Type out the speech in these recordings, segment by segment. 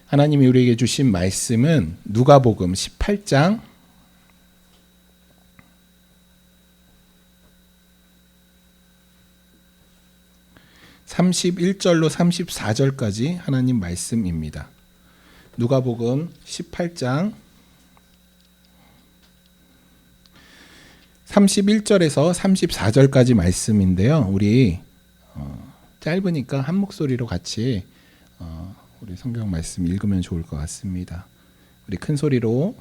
하나님이 우리에게 주신 말씀은 누가복음 18장 31절로 34절까지 하나님 말씀입니다. 누가복음 18장 31절에서 34절까지 말씀인데요. 우리 짧으니까 한 목소리로 같이 우리 성경 말씀 읽으면 좋을 것 같습니다. 우리 큰 소리로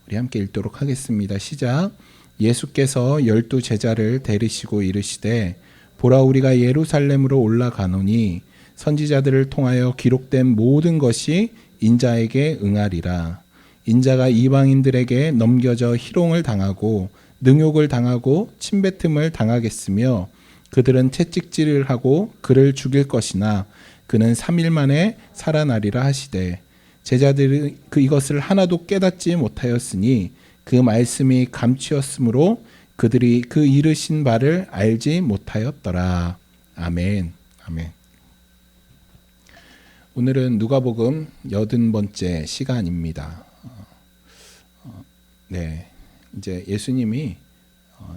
우리 함께 읽도록 하겠습니다. 시작. 예수께서 12 제자를 데리시고 이르시되 보라 우리가 예루살렘으로 올라가노니 선지자들을 통하여 기록된 모든 것이 인자에게 응하리라. 인자가 이방인들에게 넘겨져 희롱을 당하고 능욕을 당하고 침뱉음을 당하겠으며 그들은 채찍질을 하고 그를 죽일 것이나 그는 3일 만에 살아나리라 하시되 제자들이 이것을 하나도 깨닫지 못하였으니 그 말씀이 감추었으므로 그들이 그 이르신 바를 알지 못하였더라. 아멘. 아멘. 오늘은 누가복음 80번째 시간입니다. 네, 이제 예수님이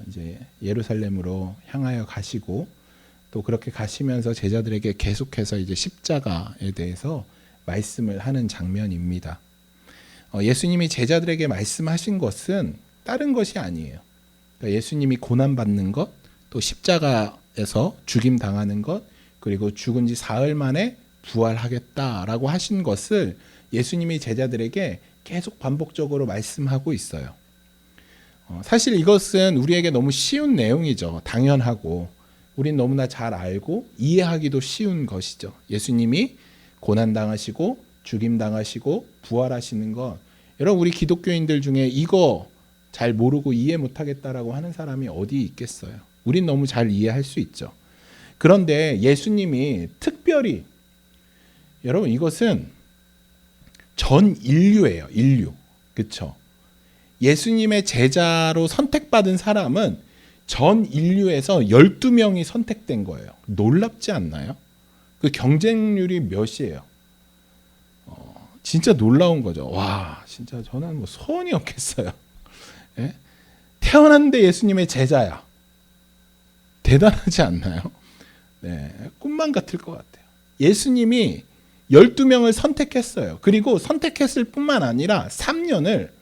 이제 예루살렘으로 향하여 가시고 또 그렇게 가시면서 제자들에게 계속해서 이제 십자가에 대해서 말씀을 하는 장면입니다. 예수님이 제자들에게 말씀하신 것은 다른 것이 아니에요. 그러니까 예수님이 고난받는 것, 또 십자가에서 죽임 당하는 것, 그리고 죽은 지 사흘 만에 부활하겠다라고 하신 것을 예수님이 제자들에게 계속 반복적으로 말씀하고 있어요. 사실 이것은 우리에게 너무 쉬운 내용이죠. 당연하고 우린 너무나 잘 알고 이해하기도 쉬운 것이죠. 예수님이 고난당하시고 죽임당하시고 부활하시는 것, 여러분 우리 기독교인들 중에 이거 잘 모르고 이해 못하겠다라고 하는 사람이 어디 있겠어요. 우린 너무 잘 이해할 수 있죠. 그런데 예수님이 특별히, 여러분 이것은 전 인류예요. 인류. 그렇죠? 예수님의 제자로 선택받은 사람은 전 인류에서 12명이 선택된 거예요. 놀랍지 않나요? 그 경쟁률이 몇이에요? 진짜 놀라운 거죠. 와, 진짜 저는 뭐 소원이 없겠어요. 예? 태어났는데 예수님의 제자야. 대단하지 않나요? 네, 꿈만 같을 것 같아요. 예수님이 12명을 선택했어요. 그리고 선택했을 뿐만 아니라 3년을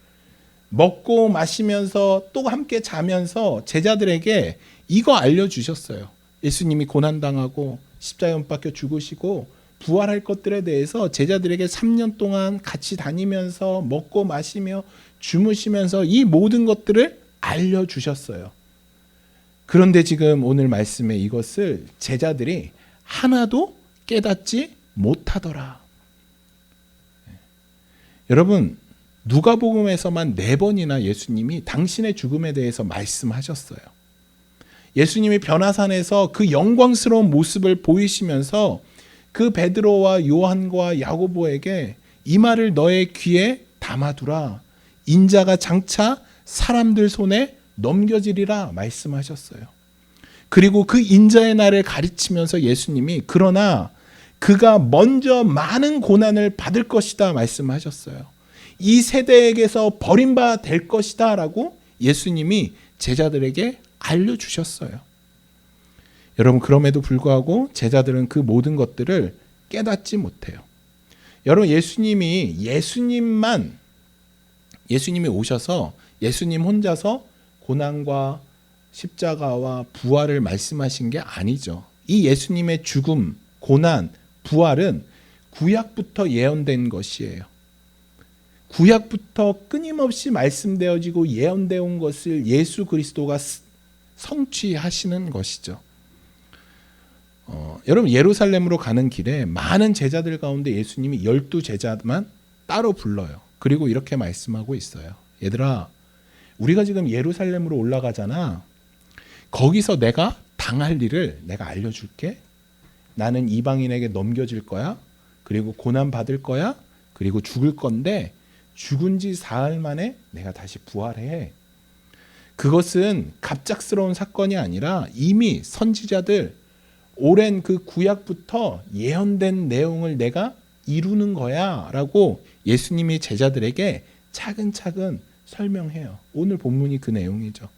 먹고 마시면서 또 함께 자면서 제자들에게 이거 알려주셨어요. 예수님이 고난당하고 십자가에 못 박혀 죽으시고 부활할 것들에 대해서 제자들에게 3년 동안 같이 다니면서 먹고 마시며 주무시면서 이 모든 것들을 알려주셨어요. 그런데 지금 오늘 말씀에 이것을 제자들이 하나도 깨닫지 못하더라. 여러분 누가복음에서만 4번이나 예수님이 당신의 죽음에 대해서 말씀하셨어요. 예수님이 변화산에서 그 영광스러운 모습을 보이시면서 그 베드로와 요한과 야고보에게 이 말을 너의 귀에 담아두라. 인자가 장차 사람들 손에 넘겨지리라 말씀하셨어요. 그리고 그 인자의 날을 가르치면서 예수님이 그러나 그가 먼저 많은 고난을 받을 것이다 말씀하셨어요. 이 세대에게서 버림받을 것이다 라고 예수님이 제자들에게 알려주셨어요. 여러분 그럼에도 불구하고 제자들은 그 모든 것들을 깨닫지 못해요. 여러분 예수님이 오셔서 예수님 혼자서 고난과 십자가와 부활을 말씀하신 게 아니죠. 이 예수님의 죽음, 고난, 부활은 구약부터 예언된 것이에요. 구약부터 끊임없이 말씀되어지고 예언되어 온 것을 예수 그리스도가 성취하시는 것이죠. 여러분 예루살렘으로 가는 길에 많은 제자들 가운데 예수님이 12 제자만 따로 불러요. 그리고 이렇게 말씀하고 있어요. 얘들아, 우리가 지금 예루살렘으로 올라가잖아. 거기서 내가 당할 일을 내가 알려줄게. 나는 이방인에게 넘겨질 거야. 그리고 고난 받을 거야. 그리고 죽을 건데 죽은 지 사흘 만에 내가 다시 부활해. 그것은 갑작스러운 사건이 아니라 이미 선지자들 오랜 그 구약부터 예언된 내용을 내가 이루는 거야 라고 예수님이 제자들에게 차근차근 설명해요. 오늘 본문이 그 내용이죠.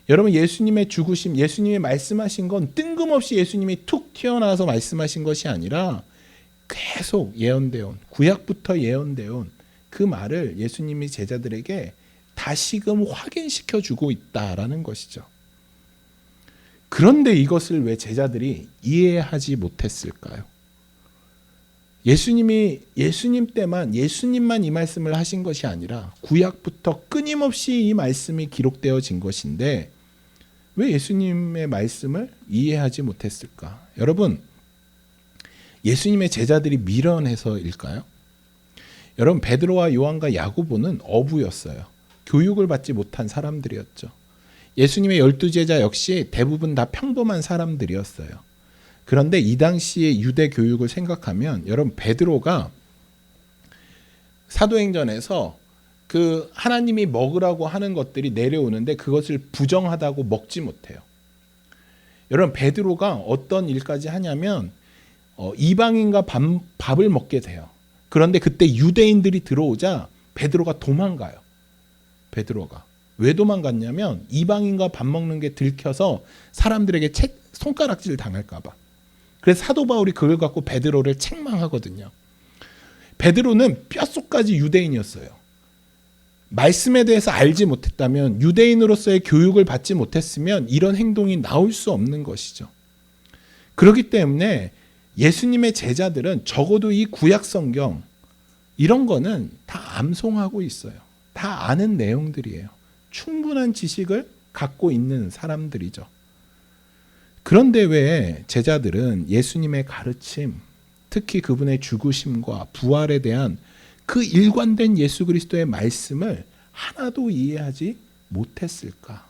여러분, 예수님의 죽으심, 예수님이 말씀하신 건 뜬금없이 예수님이 툭 튀어나와서 말씀하신 것이 아니라 계속 예언되어 온, 구약부터 예언되어 온 그 말을 예수님이 제자들에게 다시금 확인시켜 주고 있다라는 것이죠. 그런데 이것을 왜 제자들이 이해하지 못했을까요? 예수님 때만, 예수님만 이 말씀을 하신 것이 아니라 구약부터 끊임없이 이 말씀이 기록되어진 것인데 왜 예수님의 말씀을 이해하지 못했을까? 여러분, 예수님의 제자들이 미련해서일까요? 여러분, 베드로와 요한과 야고보는 어부였어요. 교육을 받지 못한 사람들이었죠. 예수님의 12제자 역시 대부분 다 평범한 사람들이었어요. 그런데 이 당시의 유대 교육을 생각하면 여러분, 베드로가 사도행전에서 그 하나님이 먹으라고 하는 것들이 내려오는데 그것을 부정하다고 먹지 못해요. 여러분, 베드로가 어떤 일까지 하냐면 이방인과 밥을 먹게 돼요. 그런데 그때 유대인들이 들어오자 베드로가 도망가요. 베드로가 왜 도망갔냐면 이방인과 밥 먹는 게 들켜서 사람들에게 손가락질 당할까 봐. 그래서 사도 바울이 그걸 갖고 베드로를 책망하거든요. 베드로는 뼛속까지 유대인이었어요. 말씀에 대해서 알지 못했다면, 유대인으로서의 교육을 받지 못했으면 이런 행동이 나올 수 없는 것이죠. 그렇기 때문에 예수님의 제자들은 적어도 이 구약 성경 이런 거는 다 암송하고 있어요. 다 아는 내용들이에요. 충분한 지식을 갖고 있는 사람들이죠. 그런데 왜 제자들은 예수님의 가르침, 특히 그분의 죽으심과 부활에 대한 그 일관된 예수 그리스도의 말씀을 하나도 이해하지 못했을까?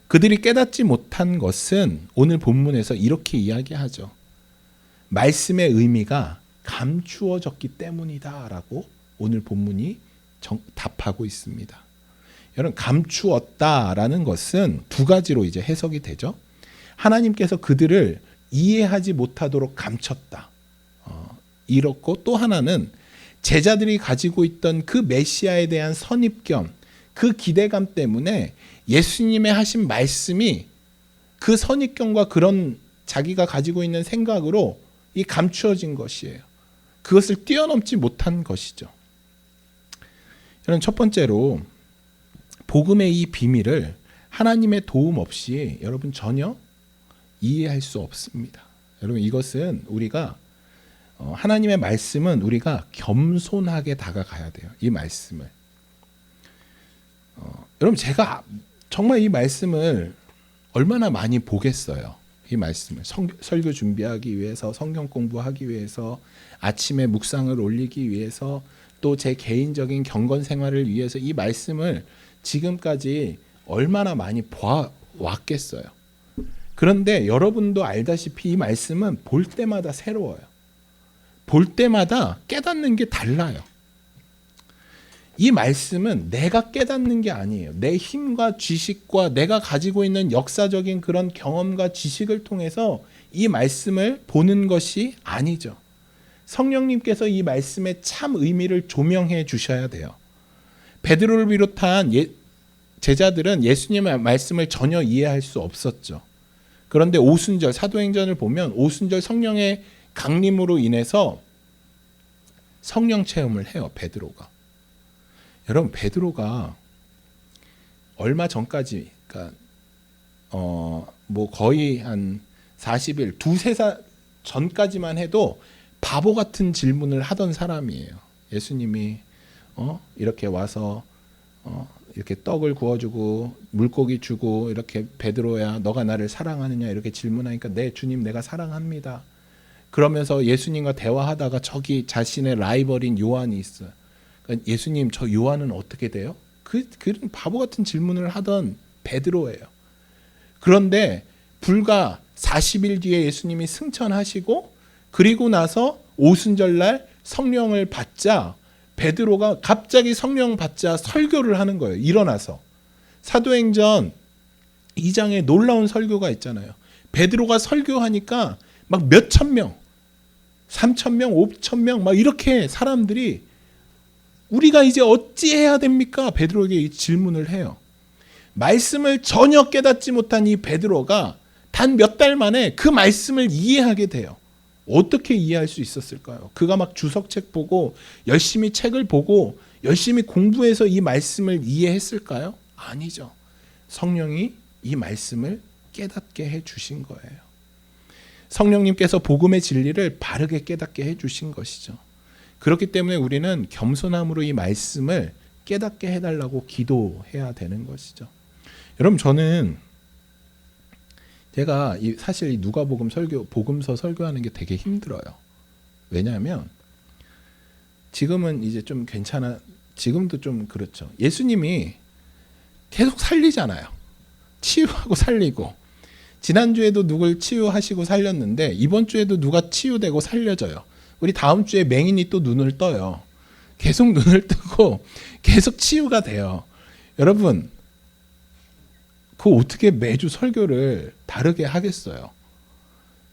그들이 깨닫지 못한 것은 오늘 본문에서 이렇게 이야기하죠. 말씀의 의미가 감추어졌기 때문이다라고 오늘 본문이 답하고 있습니다. 여러분, 감추었다라는 것은 두 가지로 이제 해석이 되죠. 하나님께서 그들을 이해하지 못하도록 감췄다. 이렇고, 또 하나는 제자들이 가지고 있던 그 메시아에 대한 선입견, 그 기대감 때문에 예수님의 하신 말씀이 그 선입견과 그런 자기가 가지고 있는 생각으로 이 감추어진 것이에요. 그것을 뛰어넘지 못한 것이죠. 여러분, 첫 번째로 복음의 이 비밀을 하나님의 도움 없이 여러분 전혀 이해할 수 없습니다. 여러분, 이것은 우리가 하나님의 말씀은 우리가 겸손하게 다가가야 돼요. 이 말씀을. 여러분, 제가 정말 이 말씀을 얼마나 많이 보겠어요. 이 말씀을 설교 준비하기 위해서, 성경 공부하기 위해서, 아침에 묵상을 올리기 위해서, 또 제 개인적인 경건 생활을 위해서 이 말씀을 지금까지 얼마나 많이 보아왔겠어요. 그런데 여러분도 알다시피 이 말씀은 볼 때마다 새로워요. 볼 때마다 깨닫는 게 달라요. 이 말씀은 내가 깨닫는 게 아니에요. 내 힘과 지식과 내가 가지고 있는 역사적인 그런 경험과 지식을 통해서 이 말씀을 보는 것이 아니죠. 성령님께서 이 말씀의 참 의미를 조명해 주셔야 돼요. 베드로를 비롯한 제자들은 예수님의 말씀을 전혀 이해할 수 없었죠. 그런데 오순절, 사도행전을 보면 오순절 성령의 강림으로 인해서 성령 체험을 해요. 베드로가. 여러분, 베드로가 얼마 전까지, 그러니까 뭐 거의 한 40일, 두세 달 전까지만 해도 바보 같은 질문을 하던 사람이에요. 예수님이 이렇게 와서 이렇게 떡을 구워주고 물고기 주고 이렇게 베드로야 너가 나를 사랑하느냐 이렇게 질문하니까 네 주님 내가 사랑합니다. 그러면서 예수님과 대화하다가 저기 자신의 라이벌인 요한이 있어요. 그러니까 예수님 저 요한은 어떻게 돼요? 그런 바보 같은 질문을 하던 베드로예요. 그런데 불과 40일 뒤에 예수님이 승천하시고 그리고 나서 오순절날 성령을 받자 베드로가 갑자기 성령 받자 설교를 하는 거예요. 일어나서. 사도행전 2장에 놀라운 설교가 있잖아요. 베드로가 설교하니까 막 몇천 명, 3,000명, 5,000명 막 이렇게 사람들이 우리가 이제 어찌해야 됩니까? 베드로에게 이 질문을 해요. 말씀을 전혀 깨닫지 못한 이 베드로가 단 몇 달 만에 그 말씀을 이해하게 돼요. 어떻게 이해할 수 있었을까요? 그가 막 주석책 보고 열심히 책을 보고 열심히 공부해서 이 말씀을 이해했을까요? 아니죠. 성령이 이 말씀을 깨닫게 해 주신 거예요. 성령님께서 복음의 진리를 바르게 깨닫게 해 주신 것이죠. 그렇기 때문에 우리는 겸손함으로 이 말씀을 깨닫게 해달라고 기도해야 되는 것이죠. 여러분, 저는 제가 사실 이 누가복음 복음서 설교하는 게 되게 힘들어요. 왜냐하면 지금은 이제 좀 지금도 좀 그렇죠. 예수님이 계속 살리잖아요. 치유하고 살리고. 지난주에도 누굴 치유하시고 살렸는데 이번 주에도 누가 치유되고 살려져요. 우리 다음 주에 맹인이 또 눈을 떠요. 계속 눈을 뜨고 계속 치유가 돼요. 여러분, 그거 어떻게 매주 설교를 다르게 하겠어요?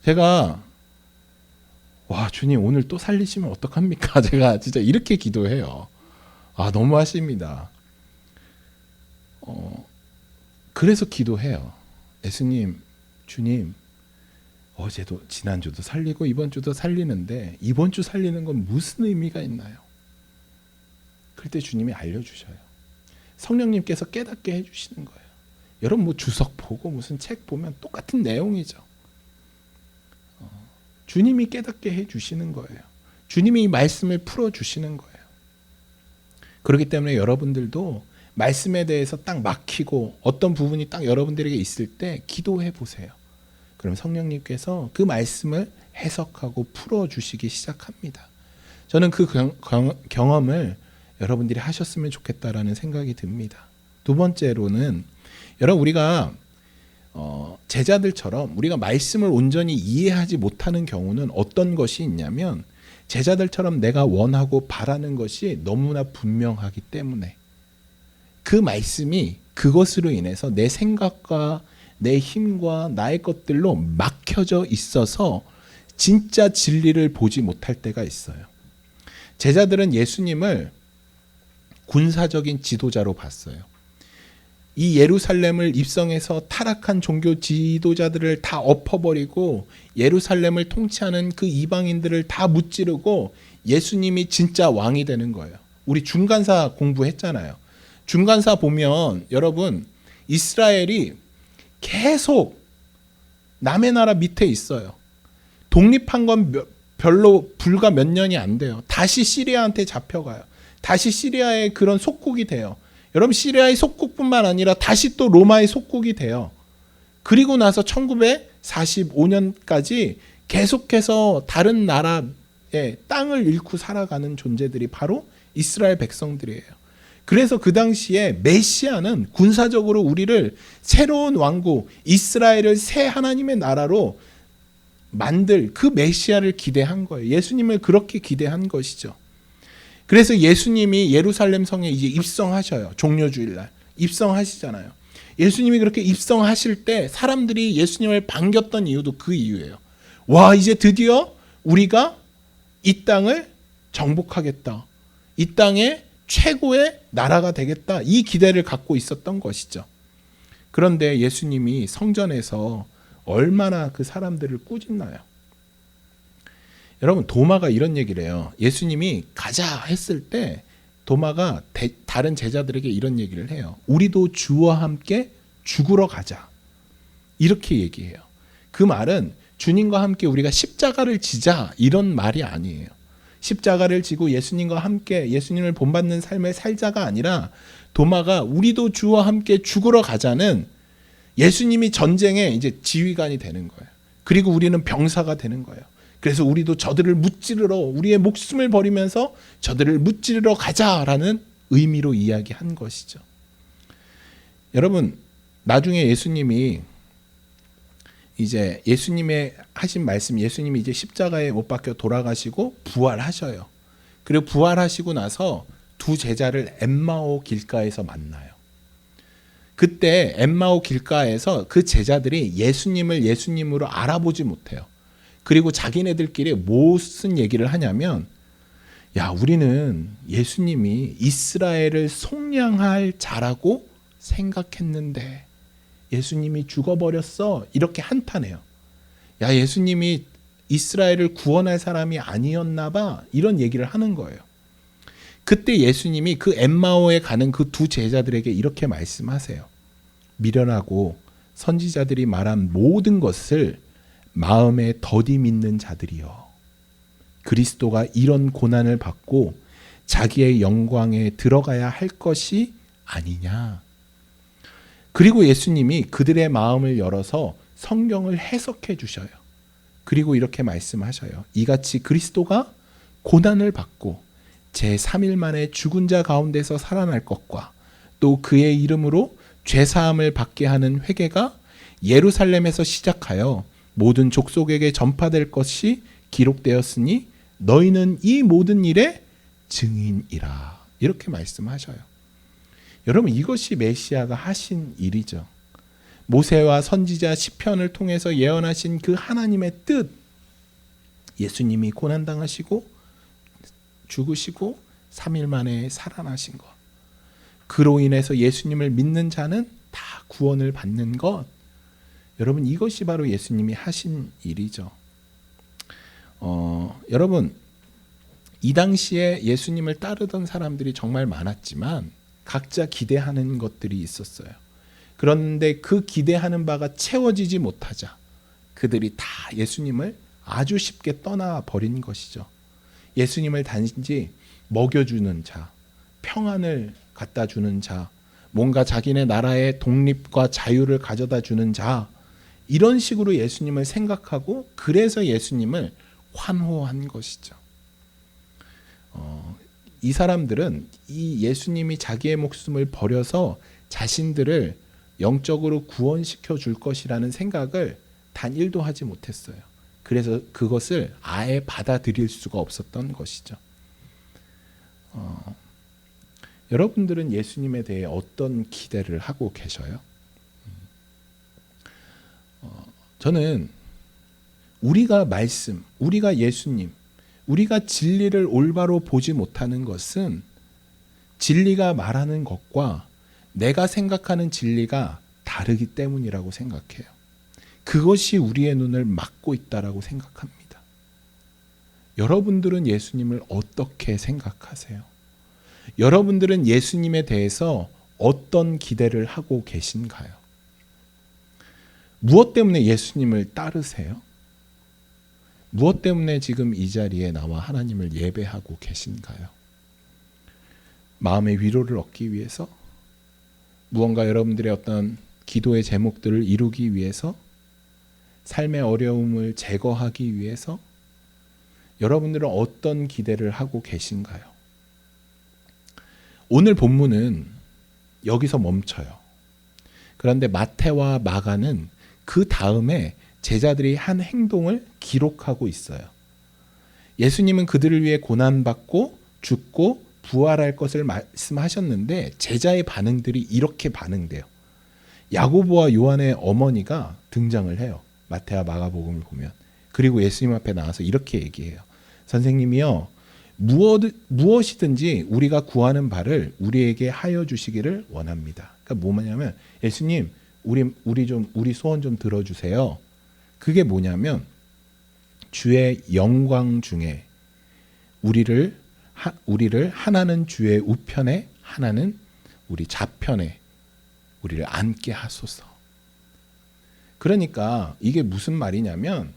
제가 주님 오늘 또 살리시면 어떡합니까? 제가 진짜 이렇게 기도해요. 너무하십니다. 그래서 기도해요. 예수님, 주님, 어제도 지난주도 살리고 이번 주도 살리는데 이번 주 살리는 건 무슨 의미가 있나요? 그럴 때 주님이 알려주셔요. 성령님께서 깨닫게 해주시는 거예요. 여러분 뭐 주석 보고 무슨 책 보면 똑같은 내용이죠. 주님이 깨닫게 해주시는 거예요. 주님이 이 말씀을 풀어주시는 거예요. 그렇기 때문에 여러분들도 말씀에 대해서 딱 막히고 어떤 부분이 딱 여러분들에게 있을 때 기도해 보세요. 그럼 성령님께서 그 말씀을 해석하고 풀어주시기 시작합니다. 저는 그 경험을 여러분들이 하셨으면 좋겠다라는 생각이 듭니다. 두 번째로는 여러분, 우리가 제자들처럼 우리가 말씀을 온전히 이해하지 못하는 경우는 어떤 것이 있냐면 제자들처럼 내가 원하고 바라는 것이 너무나 분명하기 때문에 그 말씀이 그것으로 인해서 내 생각과 내 힘과 나의 것들로 막혀져 있어서 진짜 진리를 보지 못할 때가 있어요. 제자들은 예수님을 군사적인 지도자로 봤어요. 이 예루살렘을 입성해서 타락한 종교 지도자들을 다 엎어버리고 예루살렘을 통치하는 그 이방인들을 다 무찌르고 예수님이 진짜 왕이 되는 거예요. 우리 중간사 공부했잖아요. 중간사 보면 여러분, 이스라엘이 계속 남의 나라 밑에 있어요. 독립한 건 불과 몇 년이 안 돼요. 다시 시리아한테 잡혀가요. 다시 시리아의 그런 속국이 돼요. 여러분, 시리아의 속국뿐만 아니라 다시 또 로마의 속국이 돼요. 그리고 나서 1945년까지 계속해서 다른 나라의 땅을 잃고 살아가는 존재들이 바로 이스라엘 백성들이에요. 그래서 그 당시에 메시아는 군사적으로 우리를 새로운 왕국, 이스라엘을 새 하나님의 나라로 만들 그 메시아를 기대한 거예요. 예수님을 그렇게 기대한 것이죠. 그래서 예수님이 예루살렘 성에 이제 입성하셔요. 종려주일날 입성하시잖아요. 예수님이 그렇게 입성하실 때 사람들이 예수님을 반겼던 이유도 그 이유예요. 와, 이제 드디어 우리가 이 땅을 정복하겠다. 이 땅의 최고의 나라가 되겠다. 이 기대를 갖고 있었던 것이죠. 그런데 예수님이 성전에서 얼마나 그 사람들을 꾸짖나요? 여러분, 도마가 이런 얘기를 해요. 예수님이 가자 했을 때 도마가 다른 제자들에게 이런 얘기를 해요. 우리도 주와 함께 죽으러 가자. 이렇게 얘기해요. 그 말은 주님과 함께 우리가 십자가를 지자 이런 말이 아니에요. 십자가를 지고 예수님과 함께 예수님을 본받는 삶을 살자가 아니라 도마가 우리도 주와 함께 죽으러 가자는 예수님이 전쟁의 이제 지휘관이 되는 거예요. 그리고 우리는 병사가 되는 거예요. 그래서 우리도 저들을 무찌르러 우리의 목숨을 버리면서 저들을 무찌르러 가자라는 의미로 이야기한 것이죠. 여러분, 나중에 예수님이 이제 예수님의 하신 말씀, 예수님이 이제 십자가에 못 박혀 돌아가시고 부활하셔요. 그리고 부활하시고 나서 두 제자를 엠마오 길가에서 만나요. 그때 엠마오 길가에서 그 제자들이 예수님을 예수님으로 알아보지 못해요. 그리고 자기네들끼리 무슨 얘기를 하냐면, 야, 우리는 예수님이 이스라엘을 속량할 자라고 생각했는데 예수님이 죽어버렸어. 이렇게 한탄해요. 야, 예수님이 이스라엘을 구원할 사람이 아니었나 봐. 이런 얘기를 하는 거예요. 그때 예수님이 그 엠마오에 가는 그 두 제자들에게 이렇게 말씀하세요. 미련하고 선지자들이 말한 모든 것을 마음에 더디 믿는 자들이여. 그리스도가 이런 고난을 받고 자기의 영광에 들어가야 할 것이 아니냐. 그리고 예수님이 그들의 마음을 열어서 성경을 해석해 주셔요. 그리고 이렇게 말씀하셔요. 이같이 그리스도가 고난을 받고 제3일 만에 죽은 자 가운데서 살아날 것과 또 그의 이름으로 죄사함을 받게 하는 회개가 예루살렘에서 시작하여 모든 족속에게 전파될 것이 기록되었으니 너희는 이 모든 일의 증인이라. 이렇게 말씀하셔요. 여러분, 이것이 메시아가 하신 일이죠. 모세와 선지자 시편을 통해서 예언하신 그 하나님의 뜻, 예수님이 고난당하시고 죽으시고 3일 만에 살아나신 것, 그로 인해서 예수님을 믿는 자는 다 구원을 받는 것, 여러분, 이것이 바로 예수님이 하신 일이죠. 여러분, 이 당시에 예수님을 따르던 사람들이 정말 많았지만 각자 기대하는 것들이 있었어요. 그런데 그 기대하는 바가 채워지지 못하자 그들이 다 예수님을 아주 쉽게 떠나버린 것이죠. 예수님을 단지 먹여주는 자, 평안을 갖다 주는 자, 뭔가 자기네 나라의 독립과 자유를 가져다 주는 자, 이런 식으로 예수님을 생각하고 그래서 예수님을 환호한 것이죠. 이 사람들은 이 예수님이 자기의 목숨을 버려서 자신들을 영적으로 구원시켜 줄 것이라는 생각을 단 1도 하지 못했어요. 그래서 그것을 아예 받아들일 수가 없었던 것이죠. 여러분들은 예수님에 대해 어떤 기대를 하고 계셔요? 저는 우리가 말씀, 우리가 예수님, 우리가 진리를 올바로 보지 못하는 것은 진리가 말하는 것과 내가 생각하는 진리가 다르기 때문이라고 생각해요. 그것이 우리의 눈을 막고 있다라고 생각합니다. 여러분들은 예수님을 어떻게 생각하세요? 여러분들은 예수님에 대해서 어떤 기대를 하고 계신가요? 무엇 때문에 예수님을 따르세요? 무엇 때문에 지금 이 자리에 나와 하나님을 예배하고 계신가요? 마음의 위로를 얻기 위해서? 무언가 여러분들의 어떤 기도의 제목들을 이루기 위해서? 삶의 어려움을 제거하기 위해서? 여러분들은 어떤 기대를 하고 계신가요? 오늘 본문은 여기서 멈춰요. 그런데 마태와 마가는 그 다음에 제자들이 한 행동을 기록하고 있어요. 예수님은 그들을 위해 고난받고 죽고 부활할 것을 말씀하셨는데 제자의 반응들이 이렇게 반응돼요. 야고보와 요한의 어머니가 등장을 해요. 마태와 마가복음을 보면. 그리고 예수님 앞에 나와서 이렇게 얘기해요. 선생님이요, 무엇이든지 우리가 구하는 바를 우리에게 하여 주시기를 원합니다. 그러니까 뭐냐면, 예수님, 우리 소원 좀 들어주세요. 그게 뭐냐면 주의 영광 중에 우리를 하나는 주의 우편에 하나는 우리 좌편에 우리를 앉게 하소서. 그러니까 이게 무슨 말이냐면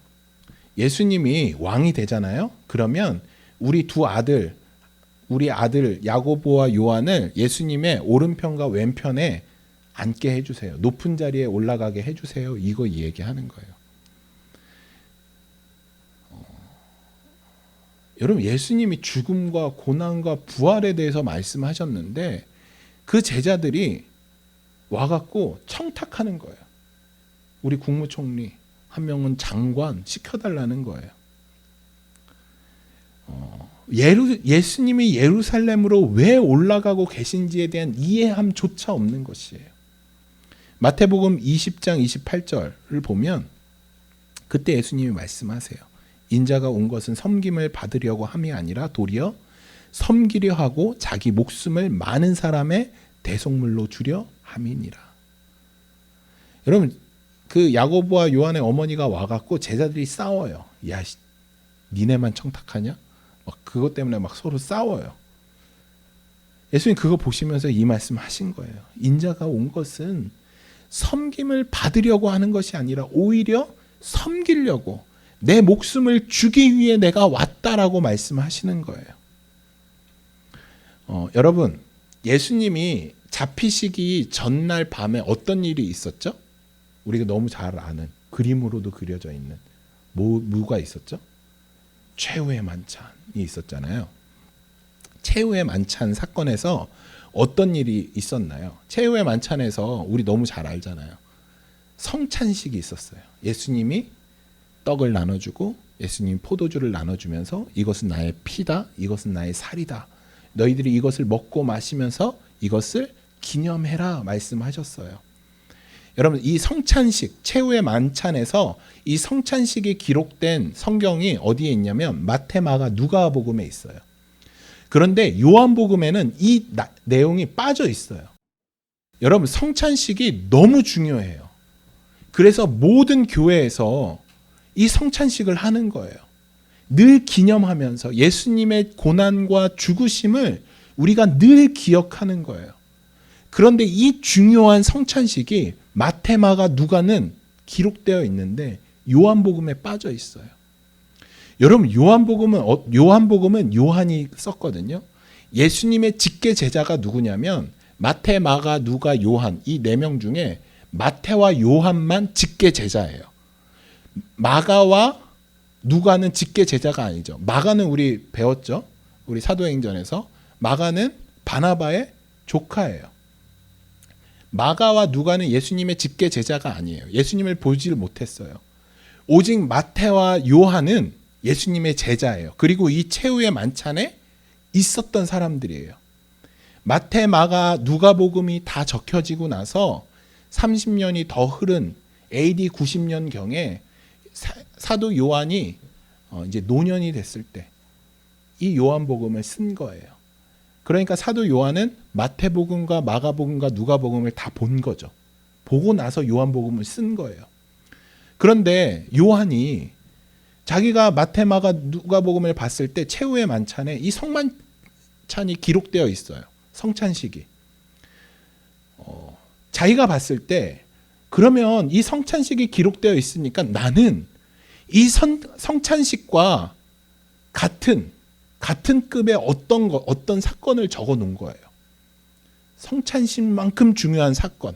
예수님이 왕이 되잖아요. 그러면 우리 아들 야고보와 요한을 예수님의 오른편과 왼편에 앉게 해주세요. 높은 자리에 올라가게 해주세요. 이거 얘기하는 거예요. 여러분, 예수님이 죽음과 고난과 부활에 대해서 말씀하셨는데 그 제자들이 와갖고 청탁하는 거예요. 우리 국무총리, 한 명은 장관 시켜달라는 거예요. 예수님이 예루살렘으로 왜 올라가고 계신지에 대한 이해함조차 없는 것이에요. 마태복음 20장 28절을 보면 그때 예수님이 말씀하세요. 인자가 온 것은 섬김을 받으려고 함이 아니라 도리어 섬기려 하고 자기 목숨을 많은 사람의 대속물로 주려 함이니라. 여러분, 그 야고보와 요한의 어머니가 와갖고 제자들이 싸워요. 야, 니네만 청탁하냐? 막 그것 때문에 막 서로 싸워요. 예수님 그거 보시면서 이 말씀 하신 거예요. 인자가 온 것은 섬김을 받으려고 하는 것이 아니라 오히려 섬기려고, 내 목숨을 주기 위해 내가 왔다라고 말씀하시는 거예요. 여러분, 예수님이 잡히시기 전날 밤에 어떤 일이 있었죠? 우리가 너무 잘 아는, 그림으로도 그려져 있는 뭐가 있었죠? 최후의 만찬이 있었잖아요. 최후의 만찬 사건에서 어떤 일이 있었나요? 최후의 만찬에서 우리 너무 잘 알잖아요. 성찬식이 있었어요. 예수님이 떡을 나눠주고 예수님이 포도주를 나눠주면서 이것은 나의 피다, 이것은 나의 살이다. 너희들이 이것을 먹고 마시면서 이것을 기념해라 말씀하셨어요. 여러분, 이 성찬식, 최후의 만찬에서 이 성찬식이 기록된 성경이 어디에 있냐면 마태, 마가, 누가복음에 있어요. 그런데 요한복음에는 이 내용이 빠져 있어요. 여러분, 성찬식이 너무 중요해요. 그래서 모든 교회에서 이 성찬식을 하는 거예요. 늘 기념하면서 예수님의 고난과 죽으심을 우리가 늘 기억하는 거예요. 그런데 이 중요한 성찬식이 마태, 마가, 누가는 기록되어 있는데 요한복음에 빠져 있어요. 여러분, 요한복음은 요한이 썼거든요. 예수님의 직계 제자가 누구냐면 마태, 마가, 누가, 요한, 이 4명 중에 마태와 요한만 직계 제자예요. 마가와 누가는 직계 제자가 아니죠. 마가는 우리 배웠죠. 우리 사도행전에서. 마가는 바나바의 조카예요. 마가와 누가는 예수님의 직계 제자가 아니에요. 예수님을 보지를 못했어요. 오직 마태와 요한은 예수님의 제자예요. 그리고 이 최후의 만찬에 있었던 사람들이에요. 마태, 마가, 누가복음이 다 적혀지고 나서 30년이 더 흐른 AD 90년경에 사도 요한이 이제 노년이 됐을 때 이 요한복음을 쓴 거예요. 그러니까 사도 요한은 마태복음과 마가복음과 누가복음을 다 본 거죠. 보고 나서 요한복음을 쓴 거예요. 그런데 요한이 자기가 마태, 마가, 누가복음을 봤을 때 최후의 만찬에 이 성만찬이 기록되어 있어요. 성찬식이. 자기가 봤을 때 그러면 이 성찬식이 기록되어 있으니까 나는 이 성찬식과 같은 급의 어떤 사건을 적어 놓은 거예요. 성찬식만큼 중요한 사건.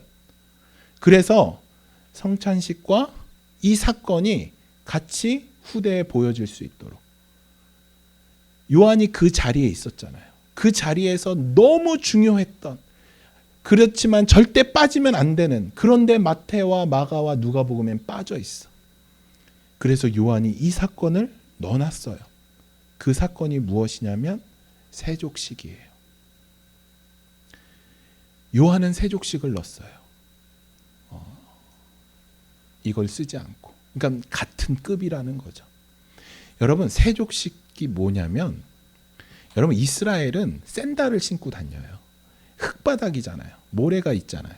그래서 성찬식과 이 사건이 같이 후대에 보여질 수 있도록. 요한이 그 자리에 있었잖아요. 그 자리에서 너무 중요했던, 그렇지만 절대 빠지면 안 되는, 그런데 마태와 마가와 누가복음엔 빠져 있어. 그래서 요한이 이 사건을 넣어놨어요. 그 사건이 무엇이냐면 세족식이에요. 요한은 세족식을 넣었어요. 이걸 쓰지 않고. 그러니까 같은 급이라는 거죠. 여러분, 세족식이 뭐냐면, 여러분, 이스라엘은 샌들을 신고 다녀요. 흙바닥이잖아요. 모래가 있잖아요.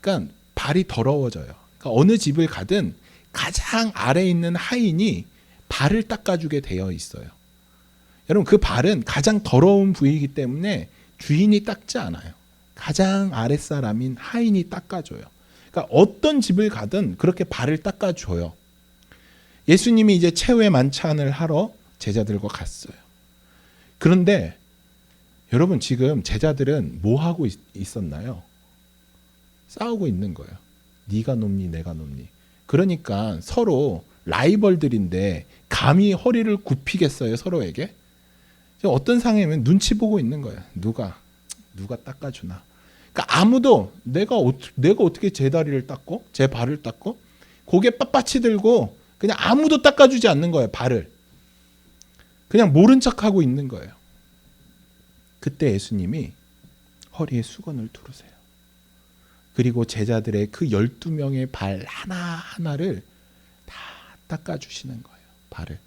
그러니까 발이 더러워져요. 그러니까 어느 집을 가든 가장 아래에 있는 하인이 발을 닦아주게 되어 있어요. 여러분, 그 발은 가장 더러운 부위이기 때문에 주인이 닦지 않아요. 가장 아랫사람인 하인이 닦아줘요. 그러니까 어떤 집을 가든 그렇게 발을 닦아줘요. 예수님이 이제 최후의 만찬을 하러 제자들과 갔어요. 그런데 여러분, 지금 제자들은 뭐 하고 있었나요? 싸우고 있는 거예요. 네가 높니 내가 높니. 그러니까 서로 라이벌들인데 감히 허리를 굽히겠어요, 서로에게? 어떤 상황이면 눈치 보고 있는 거예요. 누가 닦아주나. 그러니까 아무도 내가 어떻게 제 다리를 닦고 제 발을 닦고 고개 빳빳이 들고 그냥 아무도 닦아주지 않는 거예요. 발을. 그냥 모른 척하고 있는 거예요. 그때 예수님이 허리에 수건을 두르세요. 그리고 제자들의 그 12명의 발 하나하나를 다 닦아주시는 거예요. 발을.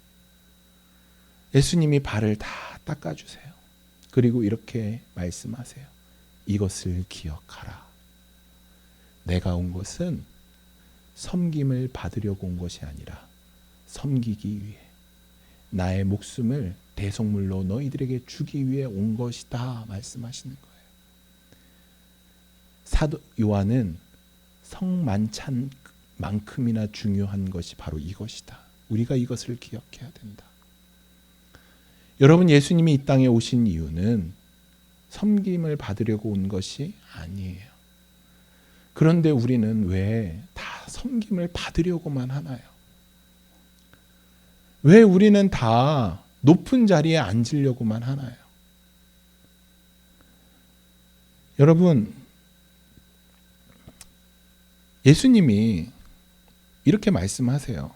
예수님이 발을 다 닦아주세요. 그리고 이렇게 말씀하세요. 이것을 기억하라. 내가 온 것은 섬김을 받으려고 온 것이 아니라 섬기기 위해 나의 목숨을 대속물로 너희들에게 주기 위해 온 것이다 말씀하시는 거예요. 사도 요한은 성만찬만큼이나 중요한 것이 바로 이것이다. 우리가 이것을 기억해야 된다. 여러분, 예수님이 이 땅에 오신 이유는 섬김을 받으려고 온 것이 아니에요. 그런데 우리는 왜 다 섬김을 받으려고만 하나요? 왜 우리는 다 높은 자리에 앉으려고만 하나요? 여러분, 예수님이 이렇게 말씀하세요.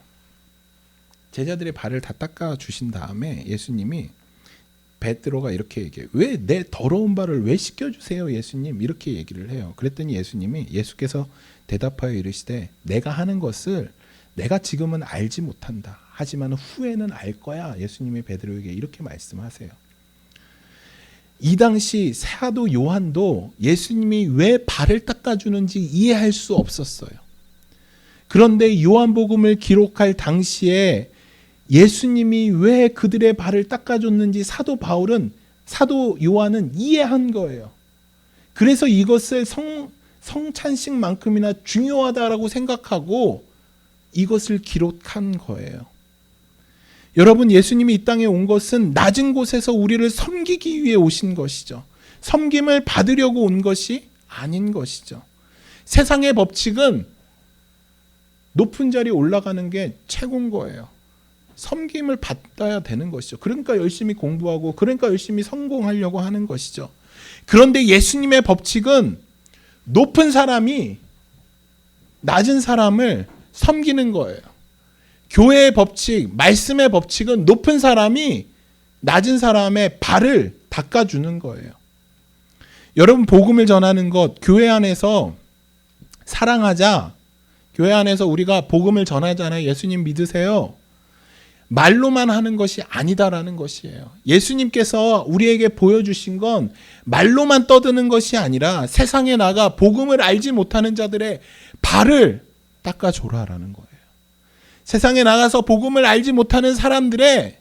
제자들의 발을 다 닦아 주신 다음에 예수님이 베드로가 이렇게 얘기해요. 왜 내 더러운 발을 왜 씻겨주세요 예수님? 이렇게 얘기를 해요. 그랬더니 예수께서 대답하여 이르시되 내가 하는 것을 내가 지금은 알지 못한다. 하지만 후에는 알 거야. 예수님이 베드로에게 이렇게 말씀하세요. 이 당시 사도 요한도 예수님이 왜 발을 닦아주는지 이해할 수 없었어요. 그런데 요한복음을 기록할 당시에 예수님이 왜 그들의 발을 닦아줬는지 사도 요한은 이해한 거예요. 그래서 이것을 성찬식만큼이나 중요하다라고 생각하고 이것을 기록한 거예요. 여러분, 예수님이 이 땅에 온 것은 낮은 곳에서 우리를 섬기기 위해 오신 것이죠. 섬김을 받으려고 온 것이 아닌 것이죠. 세상의 법칙은 높은 자리에 올라가는 게 최고인 거예요. 섬김을 받아야 되는 것이죠. 그러니까 열심히 공부하고 그러니까 열심히 성공하려고 하는 것이죠. 그런데 예수님의 법칙은 높은 사람이 낮은 사람을 섬기는 거예요. 교회의 법칙, 말씀의 법칙은 높은 사람이 낮은 사람의 발을 닦아주는 거예요. 여러분, 복음을 전하는 것, 교회 안에서 사랑하자, 교회 안에서 우리가 복음을 전하잖아요. 예수님 믿으세요. 말로만 하는 것이 아니다라는 것이에요. 예수님께서 우리에게 보여주신 건 말로만 떠드는 것이 아니라 세상에 나가 복음을 알지 못하는 자들의 발을 닦아줘라라는 거예요. 세상에 나가서 복음을 알지 못하는 사람들의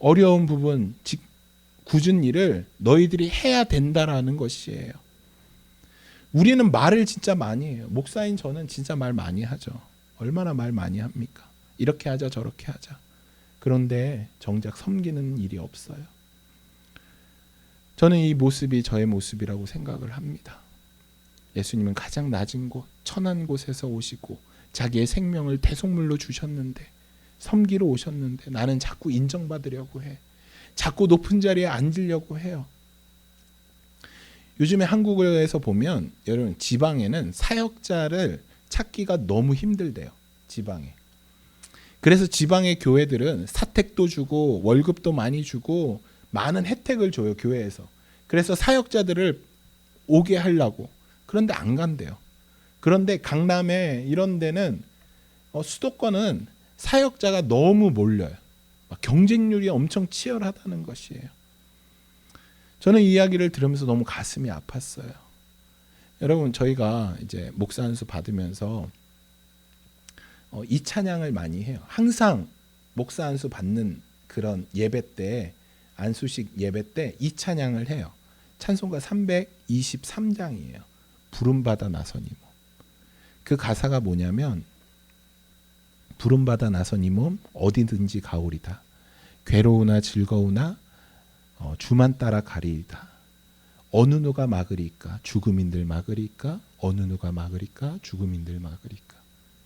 어려운 부분, 굳은 일을 너희들이 해야 된다라는 것이에요. 우리는 말을 진짜 많이 해요. 목사인 저는 진짜 말 많이 하죠. 얼마나 말 많이 합니까? 이렇게 하자 저렇게 하자. 그런데 정작 섬기는 일이 없어요. 저는 이 모습이 저의 모습이라고 생각을 합니다. 예수님은 가장 낮은 곳, 천한 곳에서 오시고 자기의 생명을 대속물로 주셨는데, 섬기러 오셨는데 나는 자꾸 인정받으려고 해. 자꾸 높은 자리에 앉으려고 해요. 요즘에 한국에서 보면 여러분, 지방에는 사역자를 찾기가 너무 힘들대요. 지방에. 그래서 지방의 교회들은 사택도 주고 월급도 많이 주고 많은 혜택을 줘요, 교회에서. 그래서 사역자들을 오게 하려고. 그런데 안 간대요. 그런데 강남에 이런 데는 수도권은 사역자가 너무 몰려요. 경쟁률이 엄청 치열하다는 것이에요. 저는 이 이야기를 들으면서 너무 가슴이 아팠어요. 여러분, 저희가 이제 목사 안수 받으면서 이 찬양을 많이 해요. 항상 목사 안수 받는 그런 예배 때, 안수식 예배 때 이 찬양을 해요. 찬송가 323장이에요. 부름받아 나선 이 몸. 그 가사가 뭐냐면, 부름받아 나선 이 몸 어디든지 가오리다. 괴로우나 즐거우나 주만 따라 가리이다. 어느 누가 막으리까? 죽음인들 막으리까? 어느 누가 막으리까? 죽음인들 막으리까?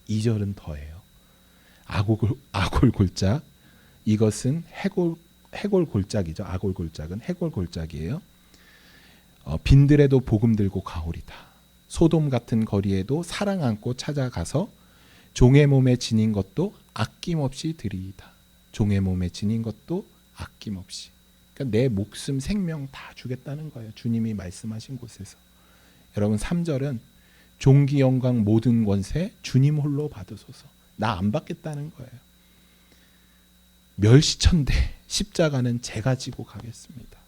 2절은 더해요. 아골 골짝. 이것은 해골 골짝이죠. 아골 골짝은 해골 골짝이에요. 빈들에도 복음 들고 가오리다. 소돔 같은 거리에도 사랑 안고 찾아가서 종의 몸에 지닌 것도 아낌없이 드리이다. 종의 몸에 지닌 것도 아낌없이. 그러니까 내 목숨 생명 다 주겠다는 거예요. 주님이 말씀하신 곳에서. 여러분, 3절은 존귀 영광 모든 권세 주님 홀로 받으소서. 나 안 받겠다는 거예요. 멸시천대 십자가는 제가 지고 가겠습니다.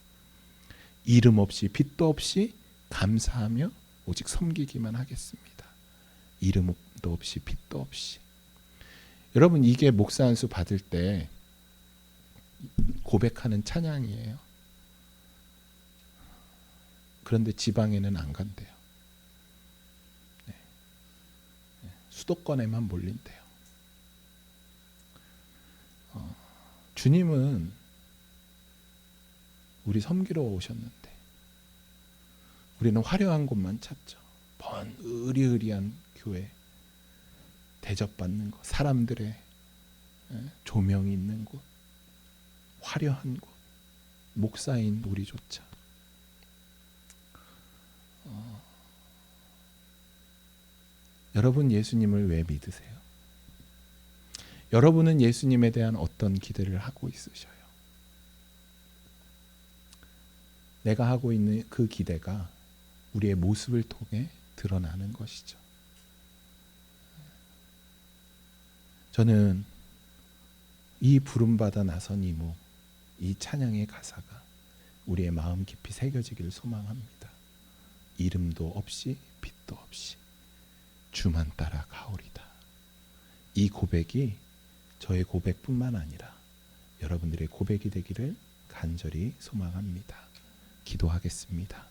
이름 없이 빚도 없이 감사하며 오직 섬기기만 하겠습니다. 이름도 없이 빚도 없이. 여러분, 이게 목사 안수 받을 때 고백하는 찬양이에요. 그런데 지방에는 안 간대요. 수도권에만 몰린대요. 주님은 우리 섬기러 오셨는데 우리는 화려한 곳만 찾죠. 으리으리한 교회, 대접받는 곳, 사람들의 조명이 있는 곳, 화려한 곳, 목사인 우리조차. 여러분, 예수님을 왜 믿으세요? 여러분은 예수님에 대한 어떤 기대를 하고 있으셔요? 내가 하고 있는 그 기대가 우리의 모습을 통해 드러나는 것이죠. 저는 이 부름받아 나선 이목, 이 찬양의 가사가 우리의 마음 깊이 새겨지기를 소망합니다. 이름도 없이 빛도 없이 주만 따라 가오리다. 이 고백이 저의 고백뿐만 아니라 여러분들의 고백이 되기를 간절히 소망합니다. 기도하겠습니다.